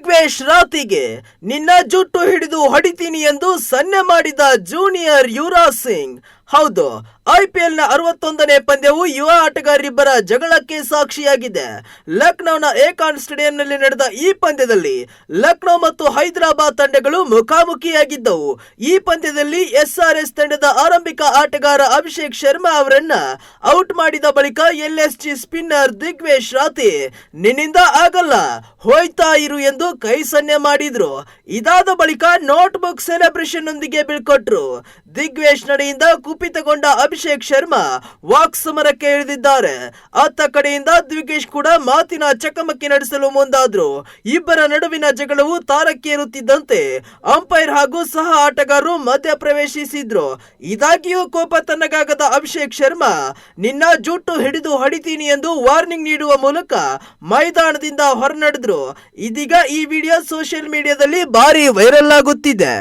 ದಿಗ್ವೇಶ್ ರಾತಿಗೆ ನಿನ್ನ ಜುಟ್ಟು ಹಿಡಿದು ಹೊಡಿತೀನಿ ಎಂದು ಸನ್ನೆ ಮಾಡಿದ ಜೂನಿಯರ್ ಯುವರಾಜ್ ಸಿಂಗ್. ಹೌದು, IPL ನ 61ನೇ ಪಂದ್ಯವು ಯುವ ಆಟಗಾರರಿಬ್ಬರ ಜಗಳಕ್ಕೆ ಸಾಕ್ಷಿಯಾಗಿದೆ. ಲಕ್ನೋನ ಏಕಾನ್ ಸ್ಟೇಡಿಯಂನಲ್ಲಿ ನಡೆದ ಈ ಪಂದ್ಯದಲ್ಲಿ ಲಕ್ನೋ ಮತ್ತು ಹೈದರಾಬಾದ್ ತಂಡಗಳು ಮುಖಾಮುಖಿಯಾಗಿದ್ದವು. ಈ ಪಂದ್ಯದಲ್ಲಿ SRS ತಂಡದ ಆರಂಭಿಕ ಆಟಗಾರ ಅಭಿಷೇಕ್ ಶರ್ಮಾ ಅವರನ್ನ ಔಟ್ ಮಾಡಿದ ಬಳಿಕ LSG ಸ್ಪಿನ್ನರ್ ದಿಗ್ವೇಶ್ ರಾತಿ ನಿನ್ನಿಂದ ಆಗಲ್ಲ, ಹೋಯ್ತಾ ಇರು ಎಂದು ಕೈ ಸನ್ನೆ ಮಾಡಿದ್ರು. ಇದಾದ ಬಳಿಕ ನೋಟ್ ಬುಕ್ ಸೆಲೆಬ್ರೇಷನ್ ನೊಂದಿಗೆ ಬೀಳ್ಕೊಟ್ರು. ದಿಗ್ವೇಶ್ ನಡೆಯಿಂದ ಕುಪಿತಗೊಂಡ ಅಭಿಷೇಕ್ ಶರ್ಮಾ ವಾಕ್ ಸಮರಕ್ಕೆ ಇಳಿದಿದ್ದಾರೆ. ಅತ್ತ ಕಡೆಯಿಂದ ದಿಗ್ವೇಶ್ ಕೂಡ ಮಾತಿನ ಚಕಮಕಿ ನಡೆಸಲು ಮುಂದಾದ್ರು. ಇಬ್ಬರ ನಡುವಿನ ಜಗಳವು ತಾರಕ್ಕೇರುತ್ತಿದ್ದಂತೆ ಅಂಪೈರ್ ಹಾಗೂ ಸಹ ಆಟಗಾರರು ಮಧ್ಯ ಪ್ರವೇಶಿಸಿದ್ರು. ಇದಾಗಿಯೂ ಕೋಪ ತನ್ನಗಾಗದ ಅಭಿಷೇಕ್ ಶರ್ಮಾ ನಿನ್ನ ಜುಟ್ಟು ಹಿಡಿದು ಹೊಡಿತೀನಿ ಎಂದು ವಾರ್ನಿಂಗ್ ನೀಡುವ ಮೂಲಕ ಮೈದಾನದಿಂದ ಹೊರನಡೆದ್ರು. ಇದೀಗ ಈ ವಿಡಿಯೋ ಸೋಷಿಯಲ್ ಮೀಡಿಯಾದಲ್ಲಿ ಭಾರಿ ವೈರಲ್ ಆಗುತ್ತಿದೆ.